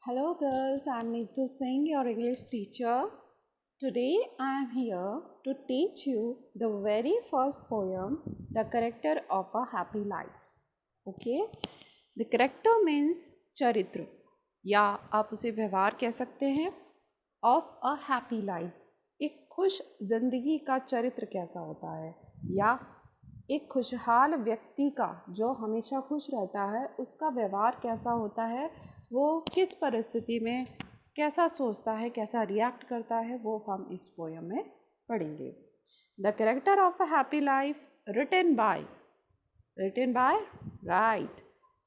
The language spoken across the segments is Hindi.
Hello girls, I'm Neetu Singh, your English teacher. Today I am here to teach you the very first poem, The Character of a Happy Life. Okay? The character means चरित्र या आप उसे व्यवहार कह सकते हैं ऑफ अ हैप्पी लाइफ. एक खुश जिंदगी का चरित्र कैसा होता है या एक खुशहाल व्यक्ति का जो हमेशा खुश रहता है उसका व्यवहार कैसा होता है, वो किस परिस्थिति में कैसा सोचता है, कैसा रिएक्ट करता है, वो हम इस पोयम में पढ़ेंगे. The character of a happy life written by right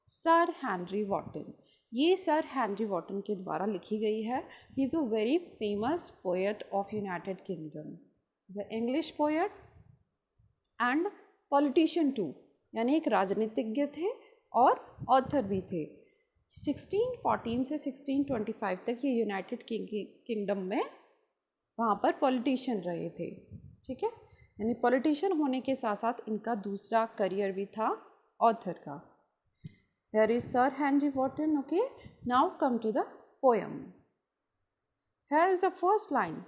sir Henry Wotton. ये सर हेनरी वॉटन के द्वारा लिखी गई है. He is a very famous poet of United Kingdom. Is a English poet and politician too, यानी एक राजनीतिज्ञ थे और ऑथर भी थे. 1614 से 1625 तक ये यूनाइटेड किंगडम में वहाँ पर पॉलिटिशियन रहे थे. ठीक है, यानी पॉलिटिशियन होने के साथ साथ इनका दूसरा करियर भी था ऑथर का. Here is Sir Henry Wotton. Okay, now come to the poem. Here is the first line.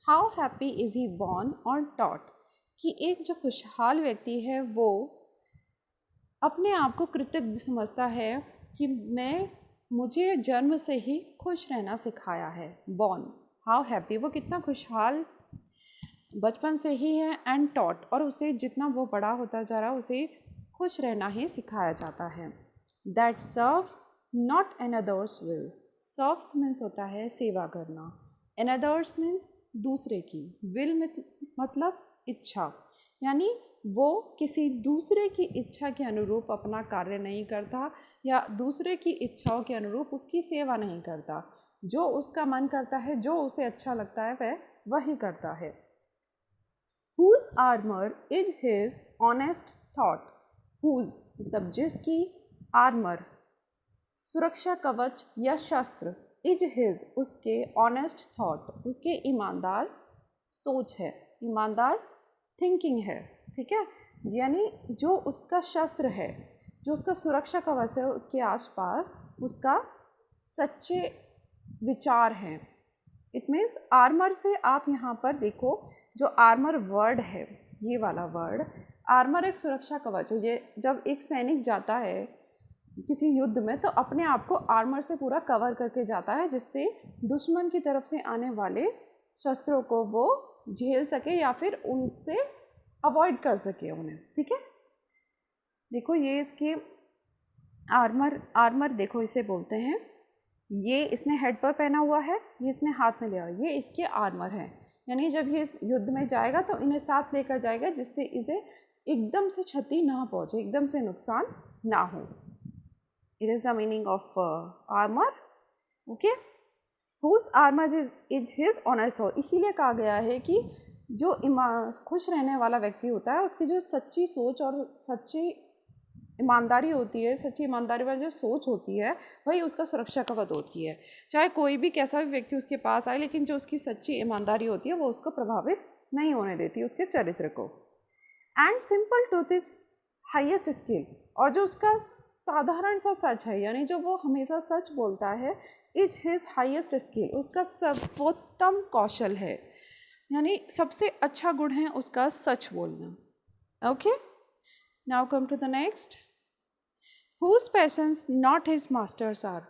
How happy is he born or taught? कि एक जो खुशहाल व्यक्ति है वो अपने आप को कृतज्ञ समझता है कि मुझे जन्म से ही खुश रहना सिखाया है. बॉर्न, हाउ हैप्पी, वो कितना खुशहाल बचपन से ही है. एंड टॉट, और उसे जितना वो बड़ा होता जा रहा उसे खुश रहना ही सिखाया जाता है. That serve not another's will. Serve means होता है सेवा करना. अनदर्स मीन्स दूसरे की. विल मतलब इच्छा, यानी वो किसी दूसरे की इच्छा के अनुरूप अपना कार्य नहीं करता या दूसरे की इच्छाओं के अनुरूप उसकी सेवा नहीं करता. जो उसका मन करता है, जो उसे अच्छा लगता है, वह वही करता है. Whose armor is his honest thought. Whose मतलब जिसकी, आर्मर सुरक्षा कवच या शस्त्र, इज हिज उसके, ऑनेस्ट थॉट उसके ईमानदार सोच है, ईमानदार थिंकिंग है. ठीक है, यानी जो उसका शस्त्र है, जो उसका सुरक्षा कवच है, उसके आसपास उसका सच्चे विचार हैं. इट मीन्स आर्मर से आप यहाँ पर देखो, जो आर्मर वर्ड है, ये वाला वर्ड आर्मर एक सुरक्षा कवच है. ये जब एक सैनिक जाता है किसी युद्ध में तो अपने आप को आर्मर से पूरा कवर करके जाता है, जिससे दुश्मन की तरफ से आने वाले शस्त्रों को वो झेल सके या फिर उनसे अवॉइड कर सके उन्हें. ठीक है, देखो ये इसके आर्मर देखो इसे बोलते हैं. ये इसने हेड पर पहना हुआ है, ये इसने हाथ में लिया, ये इसके आर्मर है. यानी जब ये इस युद्ध में जाएगा तो इन्हें साथ लेकर जाएगा, जिससे इसे एकदम से क्षति ना पहुँचे, एकदम से नुकसान ना हो. It is the meaning of armor. Okay, whose armor is his honest thought. इसीलिए कहा गया है कि जो खुश रहने वाला व्यक्ति होता है, उसकी जो सच्ची सोच और सच्ची ईमानदारी होती है, सच्ची ईमानदारी वाली जो सोच होती है, वही उसका सुरक्षा कवच होती है. चाहे कोई भी कैसा भी व्यक्ति उसके पास आए, लेकिन जो उसकी सच्ची ईमानदारी होती है वो उसको प्रभावित नहीं होने देती, उसके चरित्र को. And simple truth is highest skill. और जो उसका साधारण सा सच है, यानी जो वो हमेशा सच बोलता है, इज हिज हाईएस्ट स्किल, उसका सर्वोत्तम कौशल है, यानी सबसे अच्छा गुण है उसका सच बोलना. Okay, now come to the next. Whose passions not his masters are.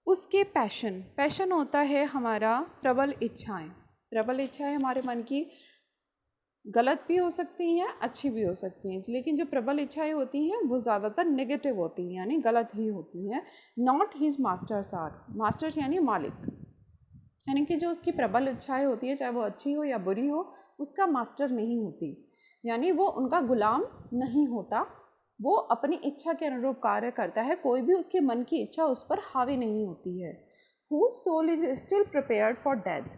उसके पैशन होता है हमारा प्रबल इच्छाएं. प्रबल इच्छाएं हमारे मन की गलत भी हो सकती हैं, अच्छी भी हो सकती हैं, लेकिन जो प्रबल इच्छाएं होती हैं वो ज़्यादातर नेगेटिव होती हैं, यानी गलत ही होती हैं. Not his masters are. Master यानी मालिक, यानी कि जो उसकी प्रबल इच्छाएं होती है, चाहे वो अच्छी हो या बुरी हो, उसका मास्टर नहीं होती, यानी वो उनका गुलाम नहीं होता, वो अपनी इच्छा के अनुरूप कार्य करता है. कोई भी उसके मन की इच्छा उस पर हावी नहीं होती है. Whose soul is still prepared for death.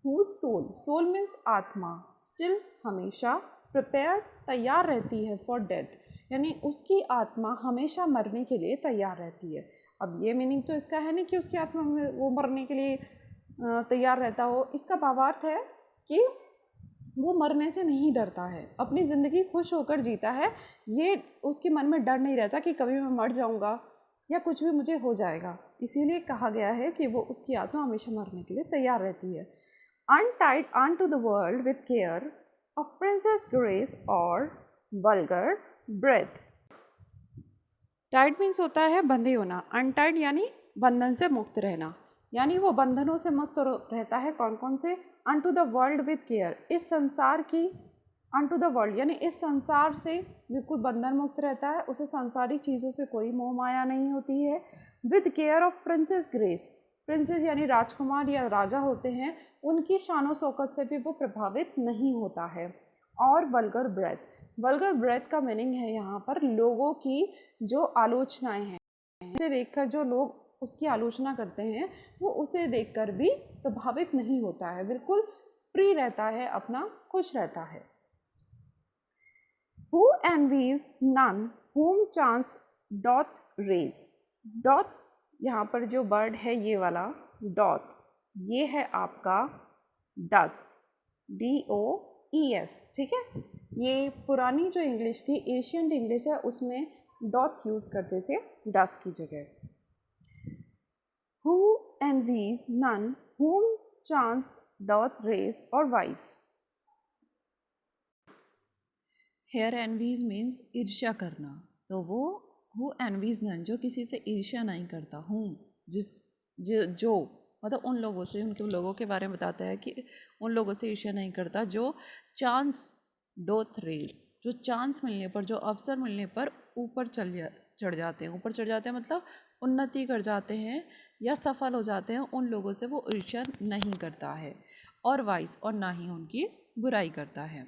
Whose soul means आत्मा, still हमेशा, prepared तैयार रहती है for death, यानी उसकी आत्मा हमेशा मरने के लिए तैयार रहती है. अब ये मीनिंग तो इसका है नहीं कि उसकी आत्मा वो मरने के लिए तैयार रहता हो. इसका भावार्थ है कि वो मरने से नहीं डरता है, अपनी ज़िंदगी खुश होकर जीता है. ये उसके मन में डर नहीं रहता कि कभी मैं मर जाऊँगा या कुछ भी मुझे हो जाएगा. इसीलिए कहा गया है कि वो उसकी आत्मा हमेशा मरने के लिए तैयार रहती है। Untied unto the world with care of Princess Grace or vulgar breath. Tied means होता है बंधे होना, अनटाइड यानी बंधन से मुक्त रहना, यानी वो बंधनों से मुक्त रहता है। कौन कौन से? Unto the world with care, इस संसार की, अनटू द वर्ल्ड यानी इस संसार से बिल्कुल बंधन मुक्त रहता है, उसे सांसारिक चीज़ों से कोई मोह माया नहीं होती है। With care of princess grace, princess यानी राजकुमार या राजा होते हैं, उनकी शानो शौकत से भी वो प्रभावित नहीं होता है। और वल्गर ब्रेथ, वल्गर ब्रेथ का मीनिंग है यहाँ पर लोगों की जो आलोचनाएं हैं, उसे देखकर जो लोग उसकी आलोचना करते हैं वो उसे देखकर भी प्रभावित नहीं होता है, बिल्कुल फ्री रहता है, अपना खुश रहता है। Who envies none whom chance doth raise, doth यहाँ पर जो वर्ड है ये वाला doth, ये है आपका does, DOES, ठीक है। ये पुरानी जो इंग्लिश थी, एशियंट इंग्लिश है, उसमें doth यूज़ करते थे does की जगह। Who envies none whom chance doth raise or wise. Hair envies means ईर्ष्या करना, तो वो हु एनवीज नन जो किसी से ईर्ष्या नहीं करता, हूँ जिस जो मतलब उन लोगों से, उनके लोगों के बारे में बताता है कि उन लोगों से ईर्ष्या नहीं करता जो चांस डोथ रेज, जो चांस मिलने पर, जो अवसर मिलने पर ऊपर चढ़ जाते हैं, ऊपर चढ़ जाते हैं मतलब उन्नति कर जाते हैं या सफल हो जाते हैं, उन लोगों से वो ईर्ष्या नहीं करता है। और वाइस, और ना ही उनकी बुराई करता है।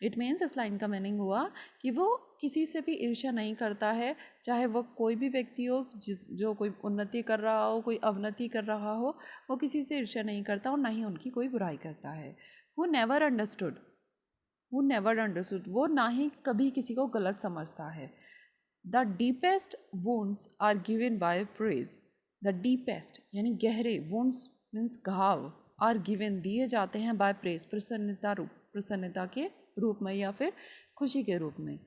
इट मीन्स इस लाइन का मीनिंग हुआ कि वो किसी से भी ईर्ष्या नहीं करता है, चाहे वो कोई भी व्यक्ति हो जो कोई उन्नति कर रहा हो, कोई अवनति कर रहा हो, वो किसी से ईर्ष्या नहीं करता और ना ही उनकी कोई बुराई करता है। वो नेवर अंडरस्टूड, वो नेवर अंडरस्टूड, वो ना ही कभी किसी को गलत समझता है। The deepest wounds are given by praise, the deepest यानी गहरे, वुंड्स मीन्स घाव, आर गिवन दिए जाते हैं बाय प्रेज, प्रसन्नता के रूप में या फिर खुशी के रूप में।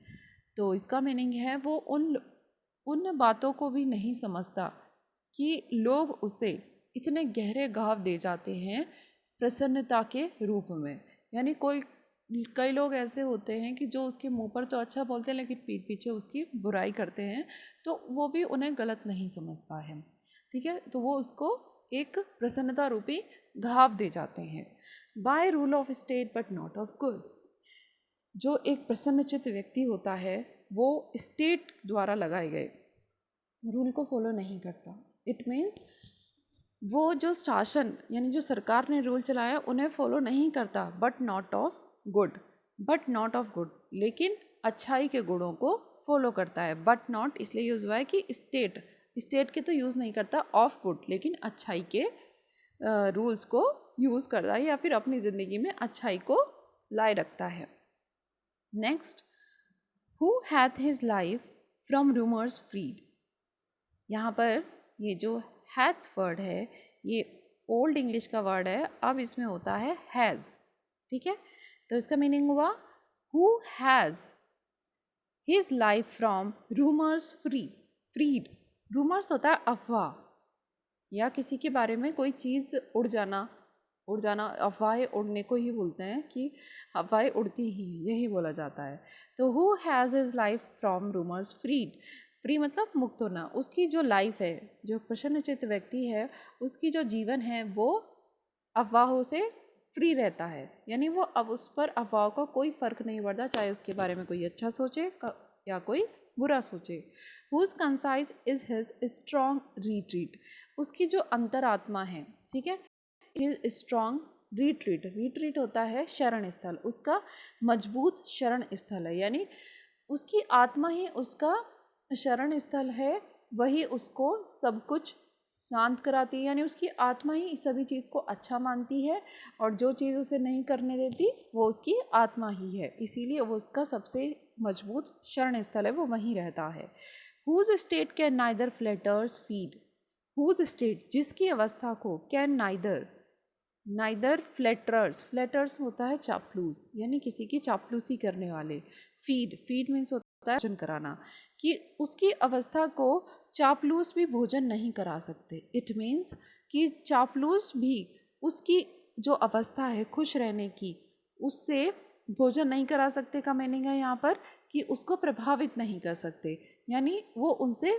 तो इसका मीनिंग है वो उन बातों को भी नहीं समझता कि लोग उसे इतने गहरे घाव दे जाते हैं प्रसन्नता के रूप में। यानी कई लोग ऐसे होते हैं कि जो उसके मुंह पर तो अच्छा बोलते हैं लेकिन पीठ पीछे उसकी बुराई करते हैं, तो वो भी उन्हें गलत नहीं समझता है, ठीक है। तो वो उसको एक प्रसन्नता रूपी घाव दे जाते हैं। By rule of state but not of good, जो एक प्रसन्नचित्त व्यक्ति होता है वो स्टेट द्वारा लगाए गए रूल को फॉलो नहीं करता। इट मीन्स वो जो शासन यानी जो सरकार ने रूल चलाया उन्हें फॉलो नहीं करता, but not of good, but not of good, लेकिन अच्छाई के गुणों को फॉलो करता है। बट नॉट इसलिए यूज़ हुआ है कि स्टेट के तो यूज़ नहीं करता ऑफ गुड, लेकिन अच्छाई के रूल्स को यूज़ करता है या फिर अपनी ज़िंदगी में अच्छाई को लाए रखता है। Next, who hath his life from rumours freed, यहाँ पर ये जो हैथ वर्ड है ये ओल्ड इंग्लिश का वर्ड है, अब इसमें होता है हैज़, ठीक है। तो इसका मीनिंग हुआ who has his life from rumours freed. Rumours होता है अफवाह या किसी के बारे में कोई चीज़ उड़ जाना, अफवाहें उड़ने को ही बोलते हैं कि अफवाहें उड़ती ही, यही बोला जाता है। तो who has his life from rumours free मतलब मुक्त होना। उसकी जो लाइफ है, जो प्रसन्नचित्त व्यक्ति है, उसकी जो जीवन है वो अफवाहों से फ्री रहता है, यानी वो अब उस पर अफवाहों का कोई फ़र्क नहीं पड़ता, चाहे उसके बारे में कोई अच्छा सोचे या कोई बुरा सोचे। Whose conscience is his strong retreat, उसकी जो अंतरात्मा है, ठीक है, इज स्ट्रॉन्ग रिट्रीट होता है शरण स्थल, उसका मजबूत शरण स्थल है, यानी उसकी आत्मा ही उसका शरण स्थल है, वही उसको सब कुछ शांत कराती है, यानी उसकी आत्मा ही सभी चीज़ को अच्छा मानती है और जो चीज़ उसे नहीं करने देती वो उसकी आत्मा ही है, इसीलिए वो उसका सबसे मजबूत शरण स्थल है, वो वहीं रहता है। Whose state can neither flatterers feed, whose state जिसकी अवस्था को कैन नाइदर फ्लैटर्स होता है चापलूस, यानी किसी की चापलूसी करने वाले, फीड मीन्स है भोजन कराना, कि उसकी अवस्था को चापलूस भी भोजन नहीं करा सकते। इट मीन्स कि चापलूस भी उसकी जो अवस्था है खुश रहने की, उससे भोजन नहीं करा सकते का मीनिंग है यहाँ पर कि उसको प्रभावित नहीं कर सकते, यानी वो उनसे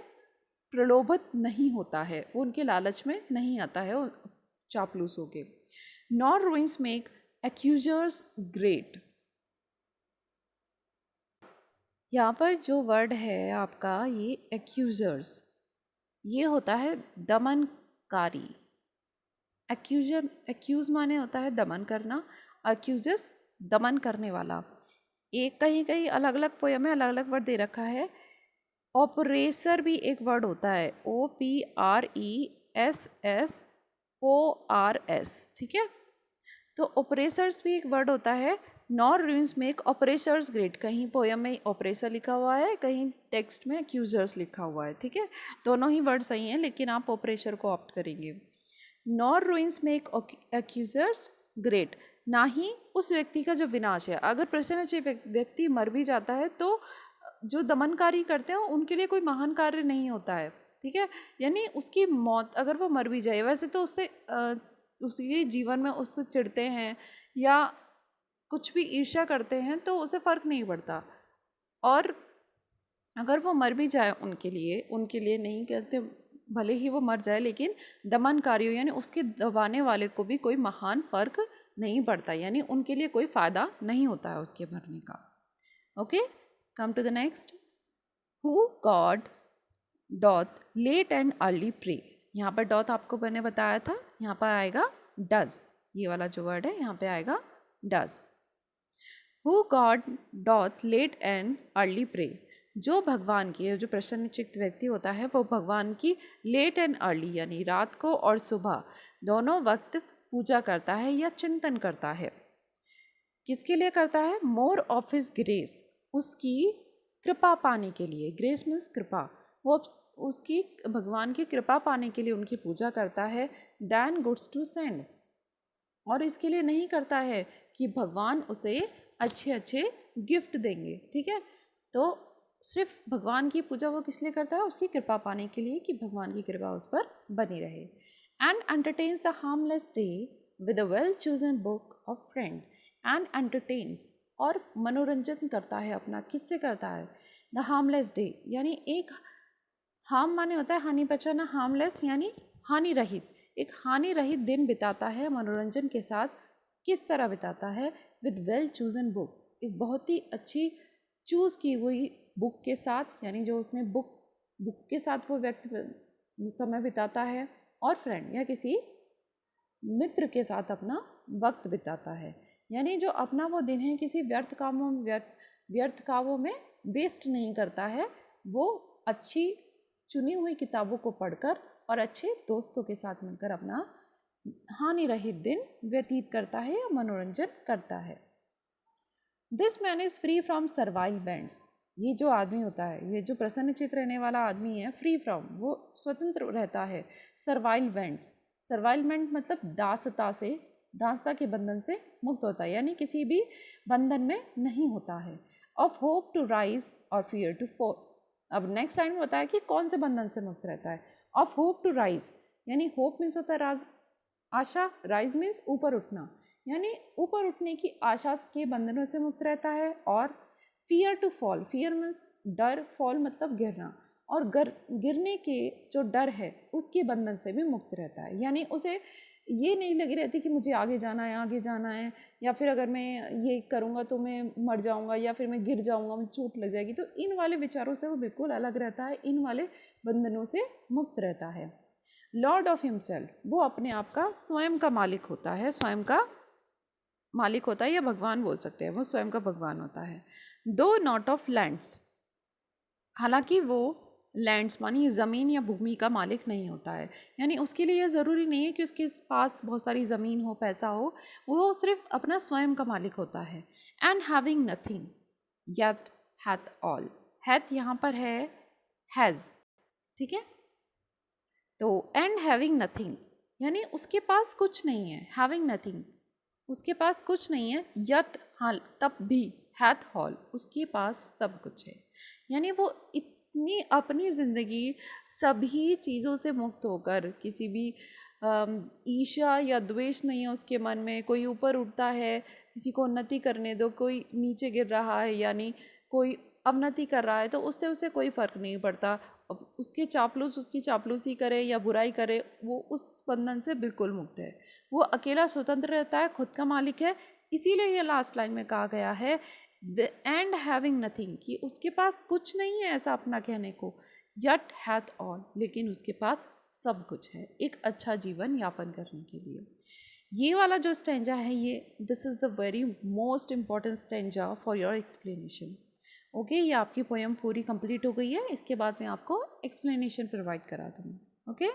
प्रलोभित नहीं होता है, वो उनके लालच में नहीं आता है चापलूस होके। Nor ruins make accusers great. यहाँ पर जो वर्ड है आपका ये एक्यूजर्स, ये होता है दमनकारी। एक्यूजर, एक्यूज माने होता है दमन करना, एक्यूजस दमन करने वाला। एक कहीं कहीं अलग अलग पोयम में अलग अलग वर्ड दे रखा है। ऑपरेसर भी एक वर्ड होता है, OPRESSORS, ठीक है। तो ऑपरेसर्स भी एक वर्ड होता है। Nor ruins make oppressors great, कहीं पोयम में ऑपरेसर लिखा हुआ है, कहीं टेक्स्ट में एक्यूजर्स लिखा हुआ है, ठीक है। दोनों ही वर्ड सही हैं, लेकिन आप ऑपरेसर को ऑप्ट करेंगे। Nor ruins make accusers great, ना ही उस व्यक्ति का जो विनाश है। अगर प्रसन्नचित्त व्यक्ति मर भी जाता है तो जो दमनकारी करते हैं उनके लिए कोई महान कार्य नहीं होता है, ठीक है। यानी उसकी मौत, अगर वो मर भी जाए, वैसे तो उससे उसके जीवन में उससे चिढ़ते हैं या कुछ भी ईर्ष्या करते हैं तो उसे फ़र्क नहीं पड़ता। और अगर वो मर भी जाए उनके लिए नहीं कहते, भले ही वो मर जाए, लेकिन दमनकारियों यानी उसके दबाने वाले को भी कोई महान फ़र्क नहीं पड़ता, यानी उनके लिए कोई फ़ायदा नहीं होता है उसके मरने का। Okay, come to the next. Who God doth late and early pray, यहाँ पर डॉथ आपको मैंने बताया था, यहाँ पर आएगा डज, ये वाला जो वर्ड है यहाँ पे आएगा does. Who God doth late and early pray, जो भगवान की, जो प्रसन्नचित्त व्यक्ति होता है वो भगवान की लेट एंड अर्ली यानी रात को और सुबह दोनों वक्त पूजा करता है या चिंतन करता है। किसके लिए करता है? मोर ऑफ हिज ग्रेस, उसकी कृपा पाने के लिए। ग्रेस मीन्स कृपा, वो उसकी भगवान की कृपा पाने के लिए उनकी पूजा करता है। दैन गुड्स टू सेंड, और इसके लिए नहीं करता है कि भगवान उसे अच्छे अच्छे गिफ्ट देंगे, ठीक है। तो सिर्फ भगवान की पूजा वो किस लिए करता है? उसकी कृपा पाने के लिए, कि भगवान की कृपा उस पर बनी रहे। And entertains the harmless day with a well chosen book of friend. And entertains, और मनोरंजन करता है अपना, किससे करता है? द हार्मलेस डे, यानी एक हार्म माने होता है हानि पहुंचाना, हार्मलेस यानी हानि रहित, एक हानि रहित दिन बिताता है मनोरंजन के साथ। किस तरह बिताता है? विद वेल चूजन बुक, एक बहुत ही अच्छी चूज़ की हुई बुक के साथ, यानी जो उसने बुक के साथ वो व्यक्ति समय बिताता है, और फ्रेंड या किसी मित्र के साथ अपना वक्त बिताता है। यानी जो अपना वो दिन है किसी व्यर्थ कामों में वेस्ट नहीं करता है, वो अच्छी चुनी हुई किताबों को पढ़कर और अच्छे दोस्तों के साथ मिलकर अपना हानि रहित दिन व्यतीत करता है या मनोरंजन करता है। This man is free from servile bands, ये जो आदमी होता है, ये जो प्रसन्नचित्त रहने वाला आदमी है, फ्री फ्रॉम, वो स्वतंत्र रहता है। सर्वाइल बैंड्स, सर्वाइलमेंट मतलब दासता से, दासता के बंधन से मुक्त होता है, यानी किसी भी बंधन में नहीं होता है। ऑफ होप टू राइज और फियर टू फॉल, अब नेक्स्ट लाइन में बताया कि कौन से बंधन से मुक्त रहता है। ऑफ होप टू राइज, यानी होप मीन्स होता है राज, आशा, राइज मीन्स ऊपर उठना, यानी ऊपर उठने की आशा के बंधनों से मुक्त रहता है। और fear to fall, fear means डर, फॉल मतलब गिरना, और गिरने के जो डर है उसके बंधन से भी मुक्त रहता है। यानी उसे ये नहीं लगी रहती कि मुझे आगे जाना है, आगे जाना है, या फिर अगर मैं ये करूँगा तो मैं मर जाऊँगा, या फिर मैं गिर जाऊँगा, मुझे चोट लग जाएगी। तो इन वाले विचारों से वो बिल्कुल अलग रहता है, इन वाले बंधनों से मुक्त रहता है। लॉर्ड ऑफ हिमसेल्फ, वो अपने आप का स्वयं का मालिक होता है, स्वयं का मालिक होता है, या भगवान बोल सकते हैं, वो स्वयं का भगवान होता है। दो नॉट ऑफ लैंड्स, हालांकि वो लैंड्स मानी ज़मीन या भूमि का मालिक नहीं होता है, यानी उसके लिए यह ज़रूरी नहीं है कि उसके पास बहुत सारी ज़मीन हो, पैसा हो, वो सिर्फ अपना स्वयं का मालिक होता है। And having nothing yet hath all, hath यहाँ पर है हैज़, ठीक है। तो एंड हैविंग नथिंग यानी उसके पास कुछ नहीं है, हैविंग नथिंग उसके पास कुछ नहीं है, यट हाँ तब भी हैथ ऑल, उसके पास सब कुछ है। यानी वो इतनी अपनी ज़िंदगी सभी चीज़ों से मुक्त होकर, किसी भी ईर्ष्या या द्वेष नहीं है उसके मन में, कोई ऊपर उठता है किसी को उन्नति करने दो, कोई नीचे गिर रहा है यानी कोई अवनति कर रहा है तो उससे उसे कोई फ़र्क नहीं पड़ता। अब उसके चापलूस उसकी चापलूसी करे या बुराई करे, वो उस बंधन से बिल्कुल मुक्त है। वो अकेला स्वतंत्र रहता है, खुद का मालिक है। इसीलिए ये लास्ट लाइन में कहा गया है द एंड हैविंग नथिंग, कि उसके पास कुछ नहीं है ऐसा अपना कहने को, यट हैथ ऑल, लेकिन उसके पास सब कुछ है एक अच्छा जीवन यापन करने के लिए। ये वाला जो स्टेंजा है, ये this is the very most important stanza for your explanation. Okay, ये आपकी पोएम पूरी कंप्लीट हो गई है। इसके बाद मैं आपको एक्सप्लेनेशन प्रोवाइड करा दूँगी। ओके।